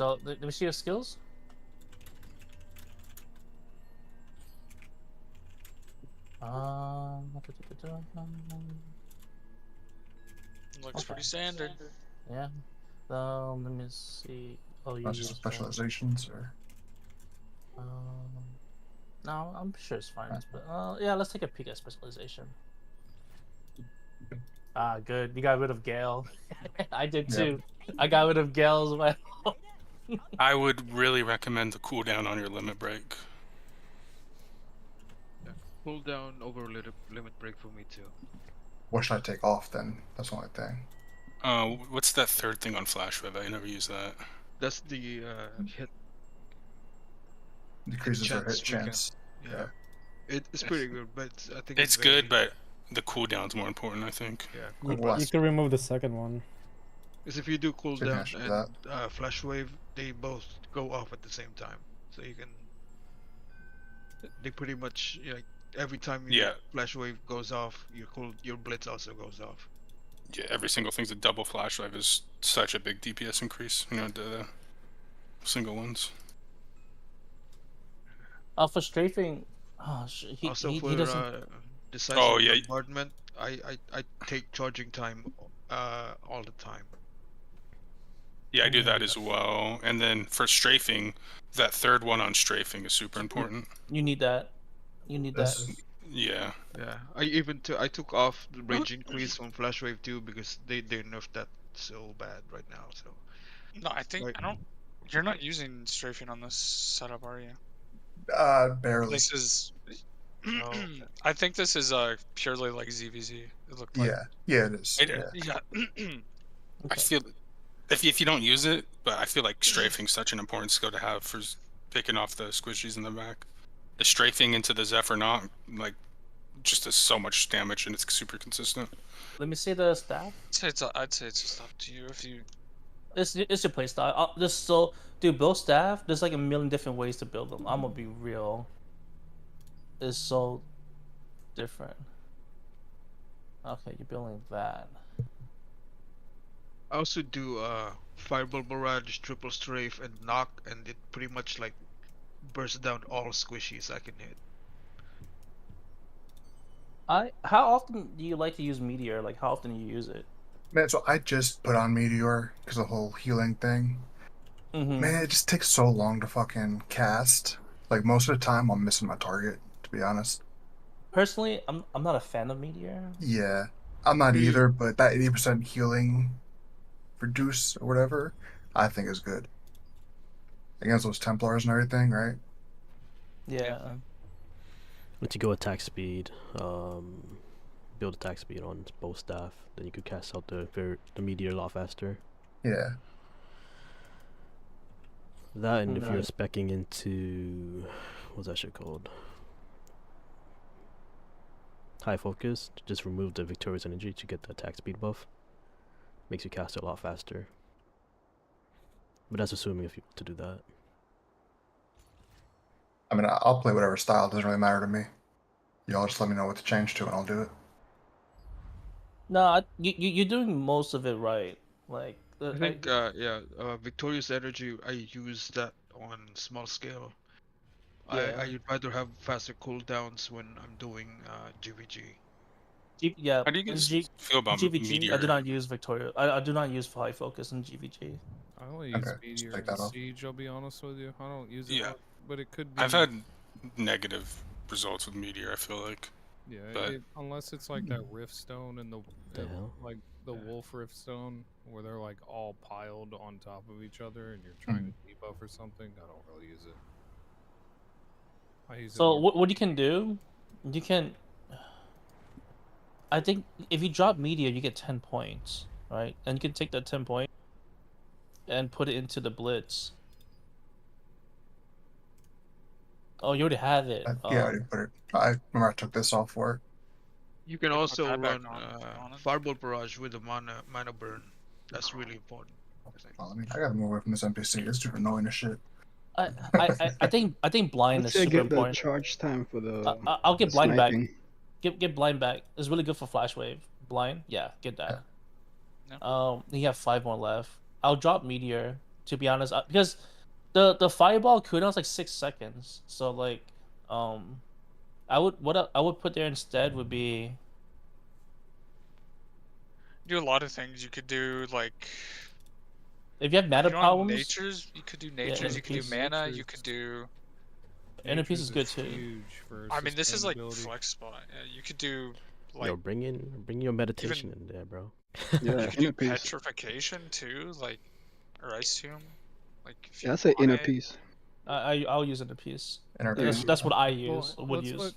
So let me see your skills. Looks Okay. pretty standard. Yeah. Let me see. Oh, you Not just use specializations or. no, I'm sure it's fine. But yeah, let's take a peek at specialization. Ah, good. You got rid of Gale. I did too. I got rid of Gale as well. I would really recommend the cooldown on your limit break. Yeah. Cooldown over limit break for me too. What should I take off then? That's the only thing. What's that third thing on Flash Web? I never use that. That's the hit. Decreases their hit Chance chance. Yeah. It's pretty good, but I think It's good, but the cooldown's more important, I think. Yeah. You could remove the second one. Because if you do cooldown should do and flash wave, they both go off at the same time. So you can. They pretty much like every time your flash wave goes off, your blitz also goes off. Yeah, every single thing's a double flash wave is such a big DPS increase. You know, the single ones. For strafing, he doesn't. Decisive bombardment, I take charging time all the time. Yeah, I do that as well. And then for strafing, that third one on strafing is super important. You need that. You need that. Yeah. Yeah. I took off the range increase from Flash Wave 2 because they nerfed that so bad right now. So. No, I think You're not using strafing on this setup, are you? Barely. This is. I think this is purely like ZVZ. It looked like. Yeah, it is. I feel if you don't use it, but I feel like strafing's such an important skill to have for picking off the squishies in the back. The strafing into the Zephyr not like just does so much damage and it's super consistent. Let me see the staff. I'd say it's just up to you if you. It's your play style. Dude, build staff. There's like a million different ways to build them. I'm gonna be real. It's so different. Okay, you're building that. I also do Fireball Barrage, Triple Strafe, and Knock, and it pretty much like bursts down all squishies I can hit. How often do you like to use Meteor? Like, how often do you use it? Man, so I just put on Meteor because of the whole healing thing. Man, it just takes so long to fucking cast. Like, most of the time, I'm missing my target, to be honest. Personally, I'm not a fan of Meteor. Yeah, I'm not either, but that 80% healing reduce or whatever, I think is good. Against those Templars and everything, right? Yeah. Once you go attack speed, build attack speed on both staff, then you could cast out the Meteor a lot faster. Yeah. That, and if you're speccing into, what's that shit called? High focus, just remove the Victorious Energy to get the attack speed buff. Makes you cast it a lot faster. But that's assuming if you want to do that. I mean, I'll play whatever style, it doesn't really matter to me. Y'all just let me know what to change to and I'll do it. No, you're doing most of it right. Like, I think, Victorious Energy, I use that on small scale. Yeah. I'd rather have faster cooldowns when I'm doing GVG. Yeah. How do you guys feel about GVG? Meteor? I do not use Victoria. I do not use high focus in GVG. I only use Meteor and Siege, I'll be honest with you. I don't use it much, but it could be... I've had negative results with Meteor, I feel like. Yeah, but... unless it's like that Rift Stone and the Wolf Rift Stone, where they're like all piled on top of each other and you're trying to debuff or something, I don't really use it. So what you can do, you can... I think if you drop Meteor, you get 10 points, right? And you can take that 10 points and put it into the Blitz. Oh, you already have it. Yeah, I already put it. I remember I took this off for it. You can also run Fireball Barrage with a mana burn. That's really important. I gotta move away from this NPC. It's super annoying as shit. I think blind is super important. The charge time for the. I'll get blind back. Get blind back. It's really good for flash wave. Blind, yeah, get that. Yeah. You have 5 more left. I'll drop Meteor to be honest, because the fireball cooldown's like 6 seconds. So like, I would put there instead would be do a lot of things. You could do like if you have mana if you don't have problems. natures, you could do natures. inner You could do peace. mana. You could do. Inner peace is good too. Huge for I mean, this is like sustainability. flexible. You could do like Yo, bring your meditation in there, bro. Yeah, you could do inner peace. petrification too, like or ice tomb. Like if Yeah, you I say want inner it. peace. I'll use inner peace. Inner Yeah. peace. That's what I Well, use. Would use.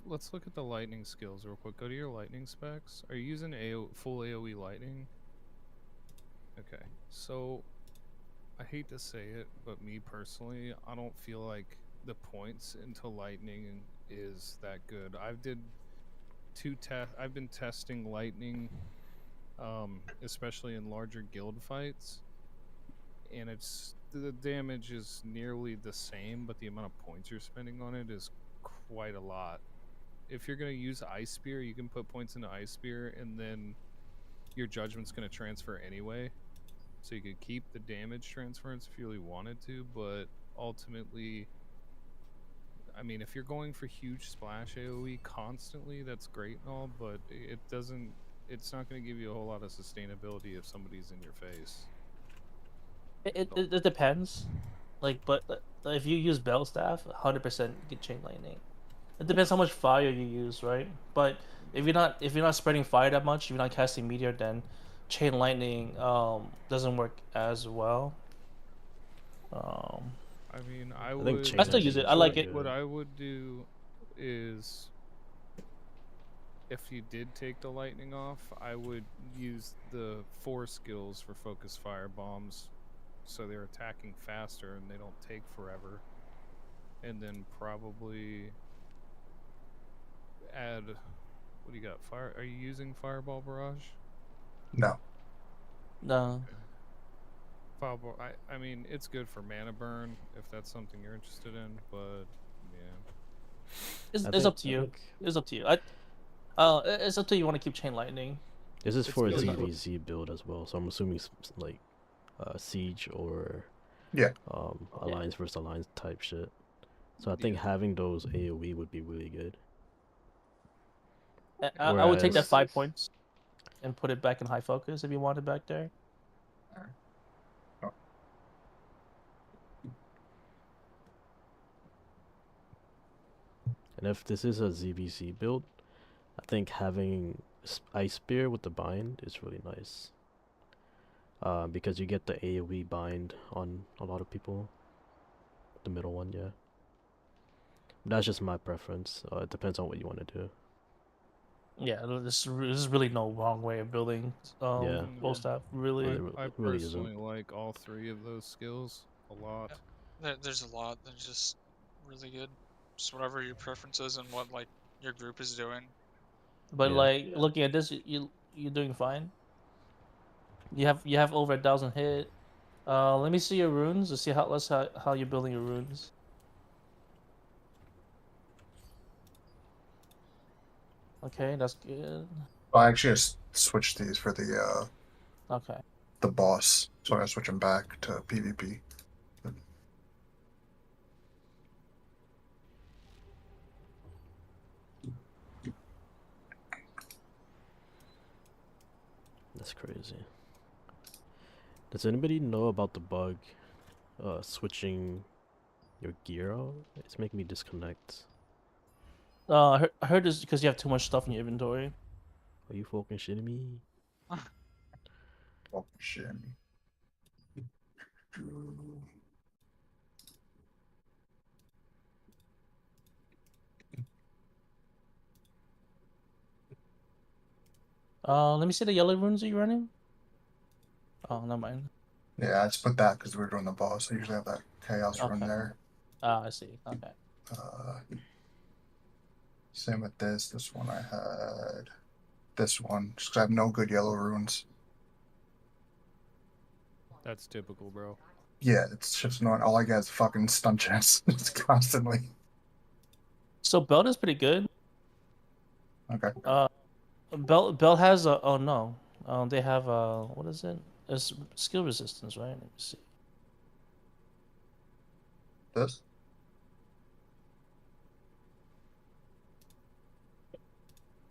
Let's look at the lightning skills real quick. Go to your lightning specs. Are you using full AoE lightning? Okay, so I hate to say it, but me personally, I don't feel like the points into lightning is that good. I've been testing lightning, especially in larger guild fights, and the damage is nearly the same, but the amount of points you're spending on it is quite a lot. If you're going to use Ice Spear, you can put points into Ice Spear, and then your Judgment's going to transfer anyway. So you could keep the damage transference if you really wanted to, but ultimately, I mean, if you're going for huge splash AoE constantly, that's great and all, but it's not going to give you a whole lot of sustainability if somebody's in your face. It depends. Like, but if you use Bell Staff, 100% get Chain Lightning. It depends how much fire you use, right? But if you're not spreading fire that much, if you're not casting Meteor, then Chain Lightning doesn't work as well. I mean, I still use it. I like it. What I would do is, if you did take the lightning off, I would use the 4 skills for focus fire bombs, so they're attacking faster and they don't take forever. And then probably add, what do you got? Fire? Are you using Fireball Barrage? No. No. Fireball. I mean, it's good for mana burn if that's something you're interested in, but yeah. It's up to you. It's up to you. It's up to you. Want to keep Chain Lightning. This is for a ZVZ build as well, so I'm assuming like Siege or Alliance versus Alliance type shit. So I think having those AoE would be really good. I would take that 5 points and put it back in high focus if you want it back there. And if this is a ZVC build, I think having Ice Spear with the bind is really nice. Because you get the AoE bind on a lot of people. The middle one, yeah. But that's just my preference. It depends on what you want to do. Yeah, this is really no wrong way of building bow staff. Really, I personally like all 3 of those skills a lot. Yeah. There's a lot. They're just really good. Just whatever your preference is and what like your group is doing. But like looking at this, you're doing fine. You have over 1,000 hit. Let me see your runes to see how you're building your runes. Okay, that's good. I actually just switched these for the okay. The boss, so I gotta switch them back to PvP. That's crazy. Does anybody know about the bug switching your gear out? It's making me disconnect. I heard this because you have too much stuff in your inventory. Are you fucking shitting me? Fucking shitting me. Let me see the yellow runes that you're running. Oh, never mind. Yeah, I just put that because we're doing the boss. I usually have that chaos rune there. I see. Okay. Same with this. This one I had. This one, just 'cause I have no good yellow runes. That's typical, bro. Yeah, it's just annoying. All I get is fucking stun chance. It's constantly. So belt is pretty good. Okay. Belt has a they have what is it? It's skill resistance, right? Let me see. This?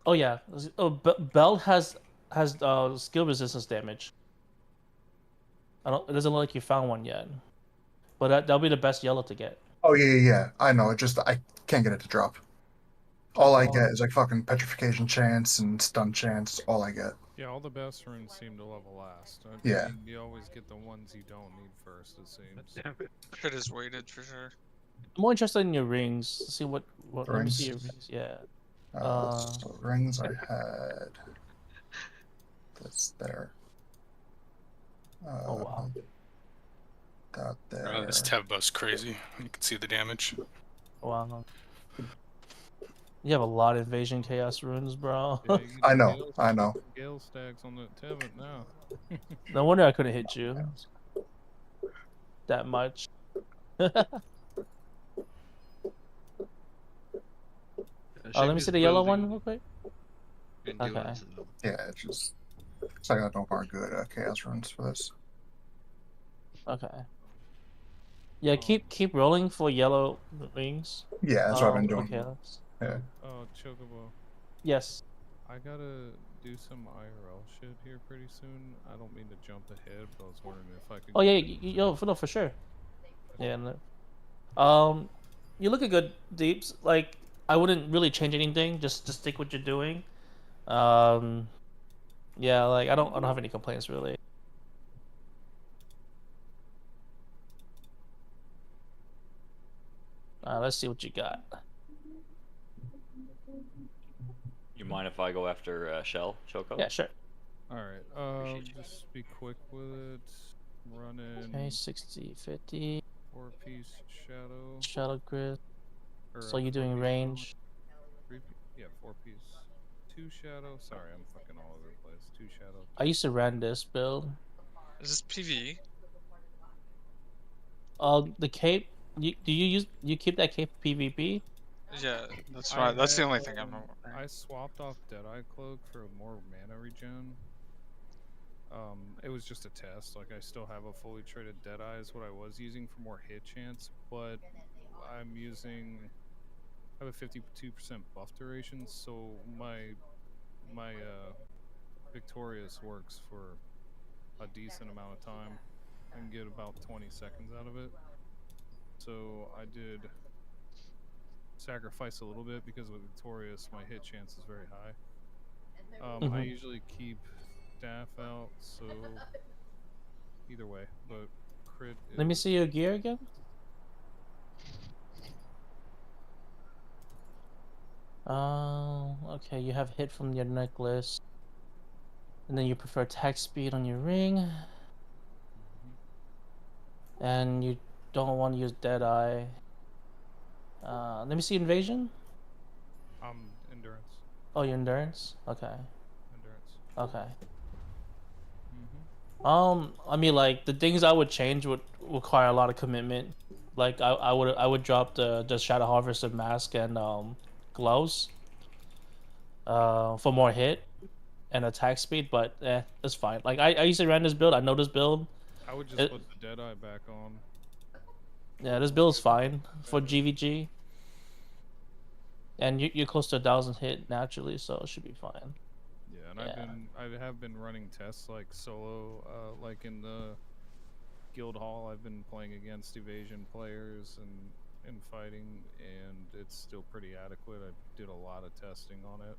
Oh yeah. Oh, Bell has skill resistance damage. I don't. It doesn't look like you found one yet, but that'll be the best yellow to get. Oh yeah. I know. It just I can't get it to drop. All I get is like fucking petrification chance and stun chance. All I get. Yeah, all the best runes seem to level last. Yeah. mean, you always get the ones you don't need first, it seems. Crit is weighted for sure. I'm more interested in your rings. See what. Let me Rings? see your rings. Yeah. So rings I had. This there. Oh wow. That there. This Tev buff's crazy. You can see the damage. Wow. You have a lot of invasion chaos runes, bro. Yeah, you get I the know. Gale- I know. Gale stacks on the Tevit now. No wonder I couldn't hit you that much. Let me see the yellow one real quick. Okay. Yeah, it's just. So I got no more good chaos runes for this. Okay. Yeah, keep rolling for yellow rings. Yeah, that's what I've been doing. Okay. Yeah. Oh, Chocobo. Yes. I gotta do some IRL shit here pretty soon. I don't mean to jump ahead, but I was wondering if I could. Oh yeah, yo, no, for sure. Yeah. No. You look good, Deeps. Like I wouldn't really change anything. Just stick what you're doing. Yeah, like I don't have any complaints really. Let's see what you got. You mind if I go after Shell, Choco? Yeah, sure. Alright, just be quick with it. Running. Okay, 60, 50. 4-piece shadow. Shadow grid. Or, So you're doing range. 4-piece. 2 shadow. Sorry, I'm fucking all over the place. 2 shadow. I used to run this build. Is this PvE? The cape. You keep that cape PvP? Yeah, that's right. That's the only thing I'm. I swapped off Deadeye Cloak for more mana regen. It was just a test. Like I still have a fully traded Deadeye is what I was using for more hit chance, but I'm using. I have a 52% buff duration, so my Victorious works for a decent amount of time. I can get about 20 seconds out of it. So I did sacrifice a little bit because with Victorious my hit chance is very high. I usually keep staff out, so either way, but crit is... Let me see your gear again. Okay, you have hit from your necklace. And then you prefer attack speed on your ring. And you don't want to use Deadeye. Let me see invasion. Endurance. Oh, your endurance? Okay. Endurance. Okay. I mean, like the things I would change would require a lot of commitment. Like I would drop the Shadow Harvester mask and gloves. For more hit and attack speed, but it's fine. Like I used to run this build. I know this build. I would just put the Deadeye back on. Yeah, this build is fine for GVG. And you're close to 1,000 hit naturally, so it should be fine. Yeah, and I have been running tests like solo, like in the guild hall. I've been playing against evasion players and fighting, and it's still pretty adequate. I did a lot of testing on it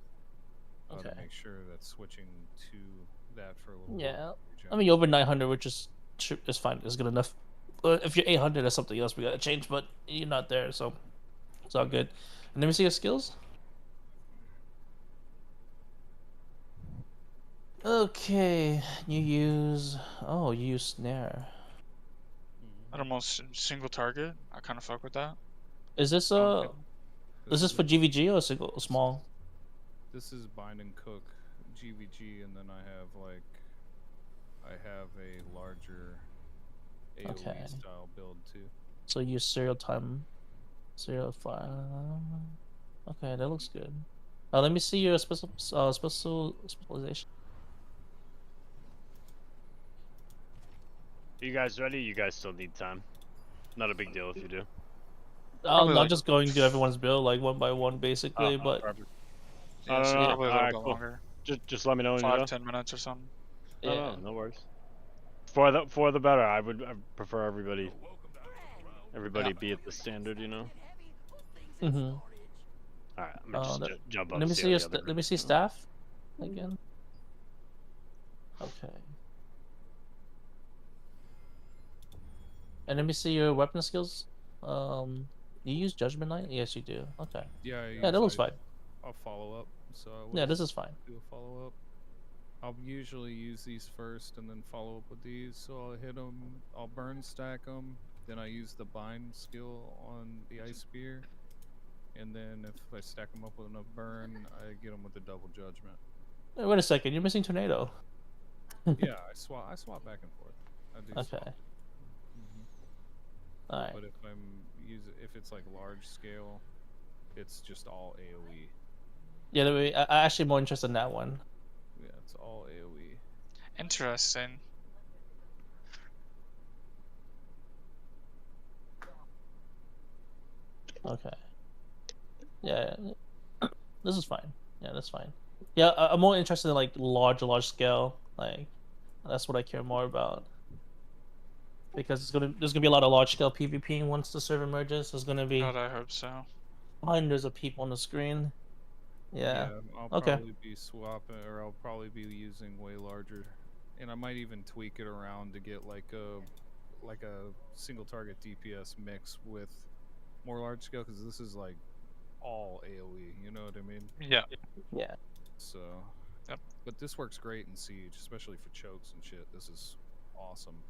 to make sure that switching to that for a little while. I mean, over 900, which is fine. It's good enough. If you're 800, that's something else we gotta change, but you're not there, so it's all good. And let me see your skills. Okay, you use snare. At almost single target. I kind of fuck with that. Is this is this for GVG or small? This is bind and cook GVG, and then I have a larger AoE style build too. So you use serial time, serial fire. Okay, that looks good. Let me see your specialization. Are you guys ready? You guys still need time. Not a big deal if you do. Probably not like- just going to everyone's build like one by one, basically. But Perfect. Yeah, so no, probably a little alright, bit cool. longer. Just let me know when you're done. 5-10 minutes or something. yeah, No worries. For the better. I prefer everybody be at the standard, you know. Mhm. All right, I'm gonna just jump up. Let me see see how your. the other Let me group see is doing. staff again. Okay. And let me see your weapon skills. You use Judgment Knight? Yes, you do. Okay. Yeah. Yeah, that looks fine. I'll follow up. So I Yeah, this is fine. do a follow up. I'll usually use these first and then follow up with these. So I'll hit them. I'll burn stack them. Then I use the bind skill on the ice spear. And then if I stack them up with enough burn, I get them with the double judgment. Hey, wait a second, you're missing Tornado. Yeah, I swap back and forth. I do Okay. swap. All right. But if it's like large scale, it's just all AOE. Yeah, I actually more interested in that one. Yeah, it's all AOE. Interesting. Okay. Yeah, this is fine. Yeah, that's fine. Yeah, I'm more interested in like large scale. Like, that's what I care more about. Because there's gonna be a lot of large scale PvP once the server merges. There's gonna be God, I hope so. hundreds of people on the screen. Yeah. I'll Okay. probably be swapping, or I'll probably be using way larger, and I might even tweak it around to get like a single target DPS mix with more large scale, because this is like all AOE. You know what I mean? Yeah. Yeah. So. Yep. But this works great in Siege, especially for chokes and shit. This is awesome.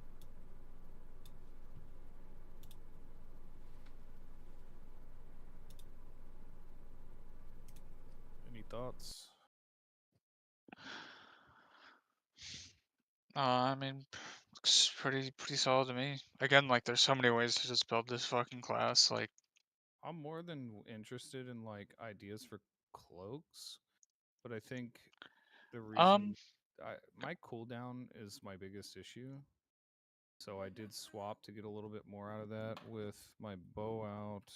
Any thoughts? I mean, looks pretty solid to me. Again, like there's so many ways to just build this fucking class. Like, I'm more than interested in like ideas for cloaks, but I think the reason my cooldown is my biggest issue. So I did swap to get a little bit more out of that with my bow out.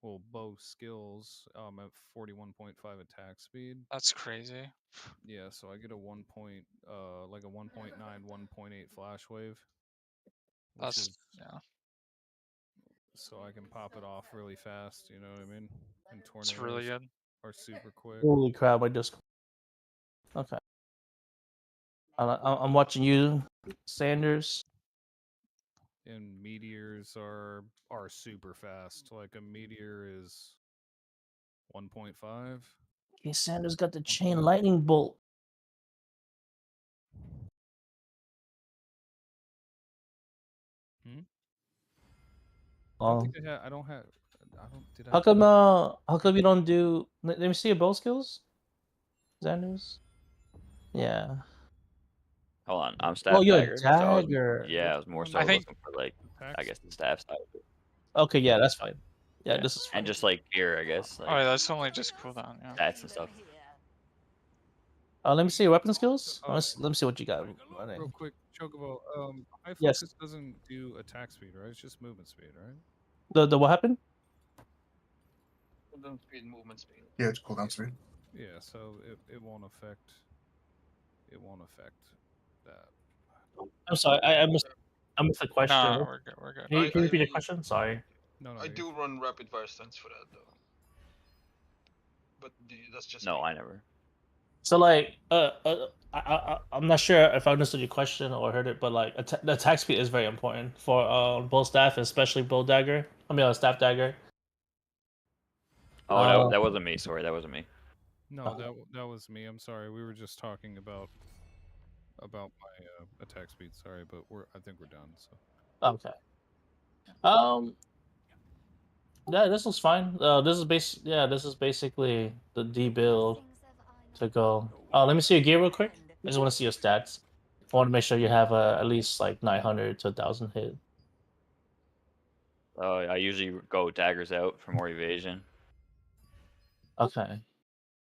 Well, bow skills at 41.5 attack speed. That's crazy. Yeah, so I get a 1.9, 1.8 flash wave. That's yeah. So I can pop it off really fast. You know what I mean? And It's really tornadoes good. are super quick. Holy crap! I just. Okay. I'm watching you, Sanders. And meteors are super fast. Like a meteor is 1.5. Okay, Sanders got the chain lightning bolt. I don't think I don't have. Did I? How come you don't do? Let me see your bow skills, Sanders. Yeah. Hold on, I'm staff Oh, you're a dagger. So I dagger. was more so I think- looking for like, I guess the staff side of it. Okay, yeah, that's fine. Yeah, this is fine. And just like gear, I guess. Like Oh, yeah, that's only just cooldown. Yeah. stats and stuff. Let me see your weapon skills. Let me see what you got running. Real quick, Chocobo. High Yes. focus doesn't do attack speed, right? It's just movement speed, right? The what happened? Cooldown speed, movement speed. Yeah, it's cooldown speed. Yeah, so it won't affect. It won't affect that. I'm sorry, I missed the question. No, we're good. We're good. Can you repeat the question? Sorry. No, I do run rapid fire stunts for that though. But that's just No, me. I never. So like, I'm not sure if I understood your question or heard it, but like, the attack speed is very important for bow staff, especially bow dagger. I mean, staff dagger. Oh, that wasn't me. Sorry, that wasn't me. No, that was me. I'm sorry. We were just talking about my attack speed. Sorry, but I think we're done. So. Okay. Yeah, this looks fine. This is basically the D build to go. Let me see your gear real quick. I just want to see your stats. I want to make sure you have at least like 900 to 1,000 hit. I usually go daggers out for more evasion. Okay.